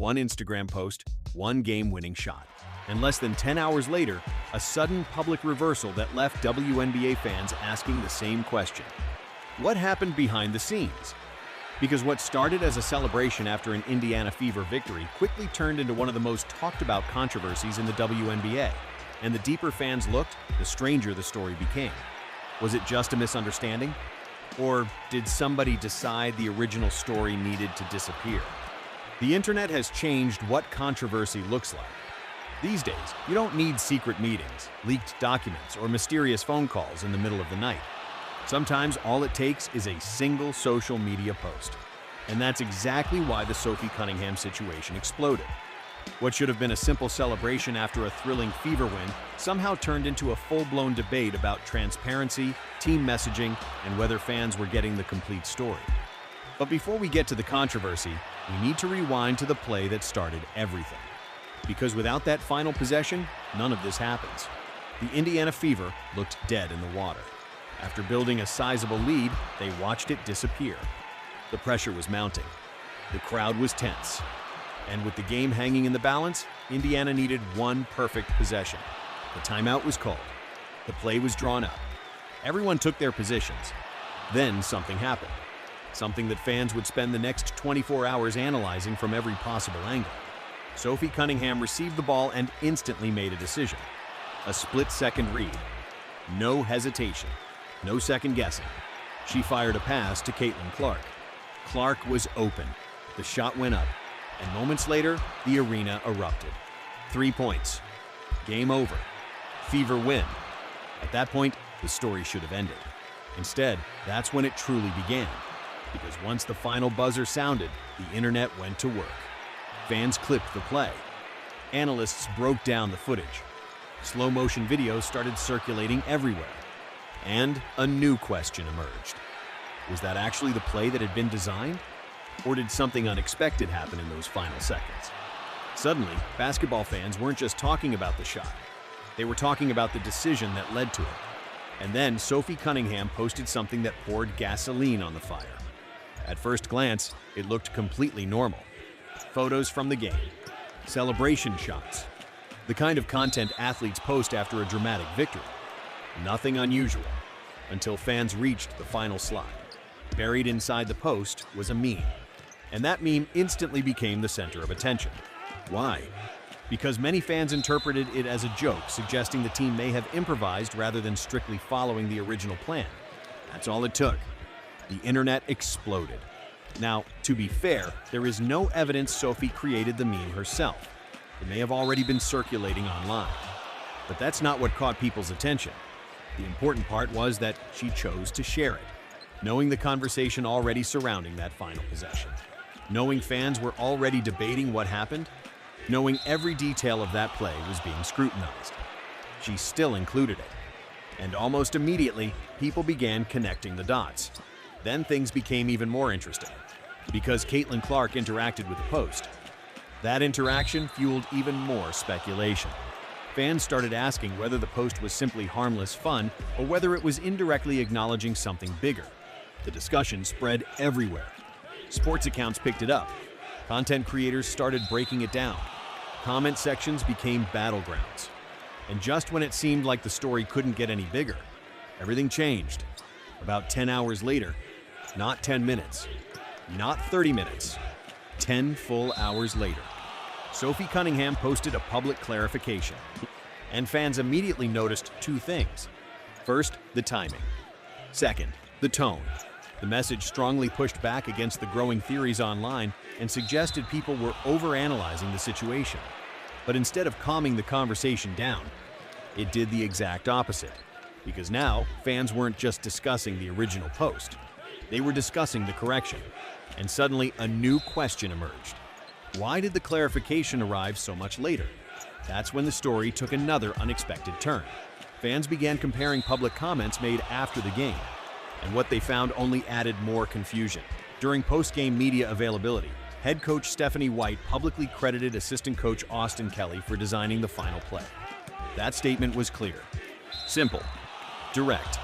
One Instagram post, one game-winning shot. And less than 10 hours later, a sudden public reversal that left WNBA fans asking the same question. What happened behind the scenes? Because what started as a celebration after an Indiana Fever victory quickly turned into one of the most talked about controversies in the WNBA. And the deeper fans looked, the stranger the story became. Was it just a misunderstanding? Or did somebody decide the original story needed to disappear? The internet has changed what controversy looks like. These days, you don't need secret meetings, leaked documents, or mysterious phone calls in the middle of the night. Sometimes all it takes is a single social media post. And that's exactly why the Sophie Cunningham situation exploded. What should have been a simple celebration after a thrilling Fever win somehow turned into a full-blown debate about transparency, team messaging, and whether fans were getting the complete story. But before we get to the controversy, we need to rewind to the play that started everything. Because without that final possession, none of this happens. The Indiana Fever looked dead in the water. After building a sizable lead, they watched it disappear. The pressure was mounting. The crowd was tense. And with the game hanging in the balance, Indiana needed one perfect possession. The timeout was called. The play was drawn up. Everyone took their positions. Then something happened. Something that fans would spend the next 24 hours analyzing from every possible angle. Sophie Cunningham received the ball and instantly made a decision. A split-second read. No hesitation. No second guessing. She fired a pass to Caitlin Clark. Clark was open. The shot went up. And moments later, the arena erupted. 3 points. Game over. Fever win. At that point, the story should have ended. Instead, that's when it truly began. Because once the final buzzer sounded, the internet went to work. Fans clipped the play. Analysts broke down the footage. Slow-motion videos started circulating everywhere. And a new question emerged. Was that actually the play that had been designed? Or did something unexpected happen in those final seconds? Suddenly, basketball fans weren't just talking about the shot. They were talking about the decision that led to it. And then Sophie Cunningham posted something that poured gasoline on the fire. At first glance, it looked completely normal. Photos from the game, celebration shots, the kind of content athletes post after a dramatic victory. Nothing unusual, until fans reached the final slide. Buried inside the post was a meme, and that meme instantly became the center of attention. Why? Because many fans interpreted it as a joke, suggesting the team may have improvised rather than strictly following the original plan. That's all it took. The internet exploded. Now, to be fair, there is no evidence Sophie created the meme herself. It may have already been circulating online. But that's not what caught people's attention. The important part was that she chose to share it, knowing the conversation already surrounding that final possession. Knowing fans were already debating what happened, knowing every detail of that play was being scrutinized. She still included it. And almost immediately, people began connecting the dots. Then things became even more interesting, because Caitlin Clark interacted with the post. That interaction fueled even more speculation. Fans started asking whether the post was simply harmless fun or whether it was indirectly acknowledging something bigger. The discussion spread everywhere. Sports accounts picked it up. Content creators started breaking it down. Comment sections became battlegrounds. And just when it seemed like the story couldn't get any bigger, everything changed. About 10 hours later, not 10 minutes, not 30 minutes, 10 full hours later, Sophie Cunningham posted a public clarification. And fans immediately noticed two things. First, the timing. Second, the tone. The message strongly pushed back against the growing theories online and suggested people were overanalyzing the situation. But instead of calming the conversation down, it did the exact opposite. Because now, fans weren't just discussing the original post. They were discussing the correction. And suddenly, a new question emerged. Why did the clarification arrive so much later? That's when the story took another unexpected turn. Fans began comparing public comments made after the game, and what they found only added more confusion. During post-game media availability, head coach Stephanie White publicly credited assistant coach Austin Kelly for designing the final play. That statement was clear, simple, direct.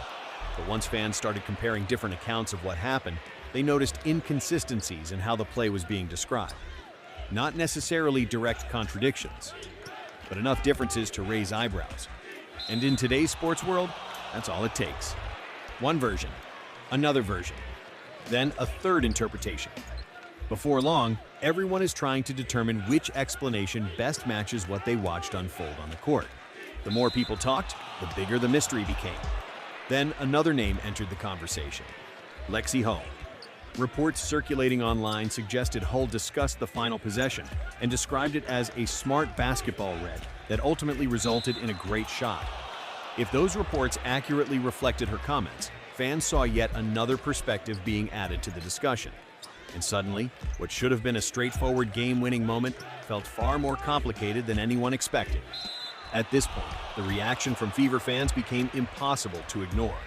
But once fans started comparing different accounts of what happened, they noticed inconsistencies in how the play was being described. Not necessarily direct contradictions, but enough differences to raise eyebrows. And in today's sports world, that's all it takes. One version, another version, then a third interpretation. Before long, everyone is trying to determine which explanation best matches what they watched unfold on the court. The more people talked, the bigger the mystery became. Then another name entered the conversation: Lexie Hull. Reports circulating online suggested Hull discussed the final possession and described it as a smart basketball read that ultimately resulted in a great shot. If those reports accurately reflected her comments, fans saw yet another perspective being added to the discussion. And suddenly, what should have been a straightforward game-winning moment felt far more complicated than anyone expected. At this point, the reaction from Fever fans became impossible to ignore.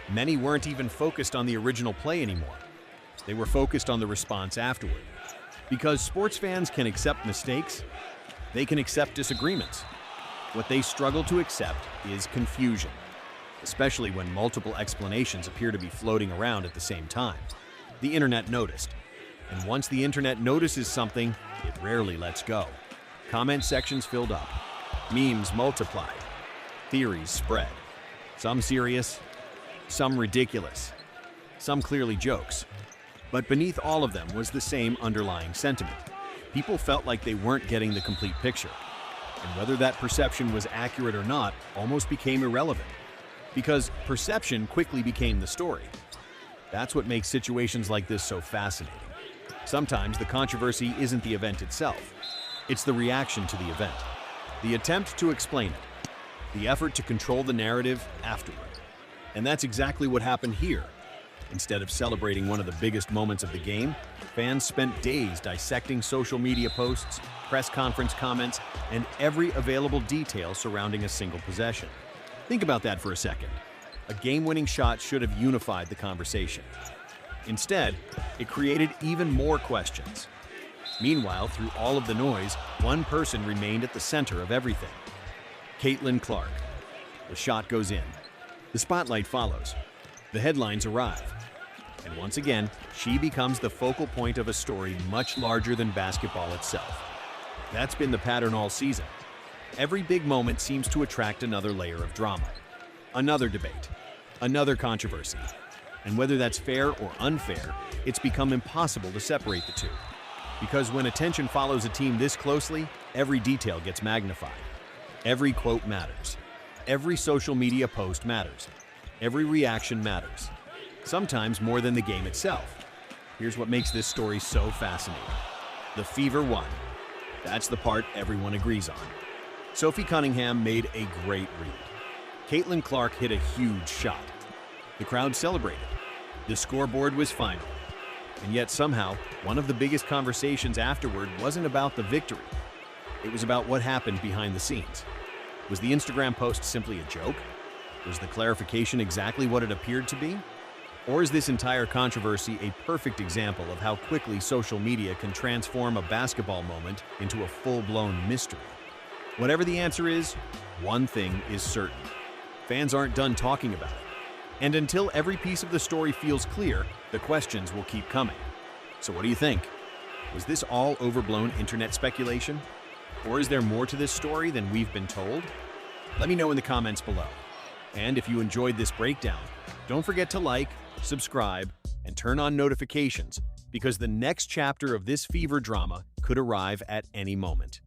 Many weren't even focused on the original play anymore. They were focused on the response afterward. Because sports fans can accept mistakes, they can accept disagreements. What they struggle to accept is confusion, especially when multiple explanations appear to be floating around at the same time. The internet noticed. And once the internet notices something, it rarely lets go. Comment sections filled up. Memes multiplied. Theories spread. Some serious, some ridiculous, some clearly jokes. But beneath all of them was the same underlying sentiment. People felt like they weren't getting the complete picture. And whether that perception was accurate or not almost became irrelevant. Because perception quickly became the story. That's what makes situations like this so fascinating. Sometimes the controversy isn't the event itself. It's the reaction to the event. The attempt to explain it. The effort to control the narrative afterward. And that's exactly what happened here. Instead of celebrating one of the biggest moments of the game, fans spent days dissecting social media posts, press conference comments, and every available detail surrounding a single possession. Think about that for a second. A game-winning shot should have unified the conversation. Instead, it created even more questions. Meanwhile, through all of the noise, one person remained at the center of everything: Caitlin Clark. The shot goes in. The spotlight follows. The headlines arrive. And once again, she becomes the focal point of a story much larger than basketball itself. That's been the pattern all season. Every big moment seems to attract another layer of drama. Another debate. Another controversy. And whether that's fair or unfair, it's become impossible to separate the two. Because when attention follows a team this closely, every detail gets magnified. Every quote matters. Every social media post matters. Every reaction matters. Sometimes more than the game itself. Here's what makes this story so fascinating. The Fever won. That's the part everyone agrees on. Sophie Cunningham made a great read. Caitlin Clark hit a huge shot. The crowd celebrated. The scoreboard was final. And yet somehow, one of the biggest conversations afterward wasn't about the victory. It was about what happened behind the scenes. Was the Instagram post simply a joke? Was the clarification exactly what it appeared to be? Or is this entire controversy a perfect example of how quickly social media can transform a basketball moment into a full-blown mystery? Whatever the answer is, one thing is certain. Fans aren't done talking about it. And until every piece of the story feels clear, the questions will keep coming. So what do you think? Was this all overblown internet speculation? Or is there more to this story than we've been told? Let me know in the comments below. And if you enjoyed this breakdown, don't forget to like, subscribe, and turn on notifications, because the next chapter of this Fever drama could arrive at any moment.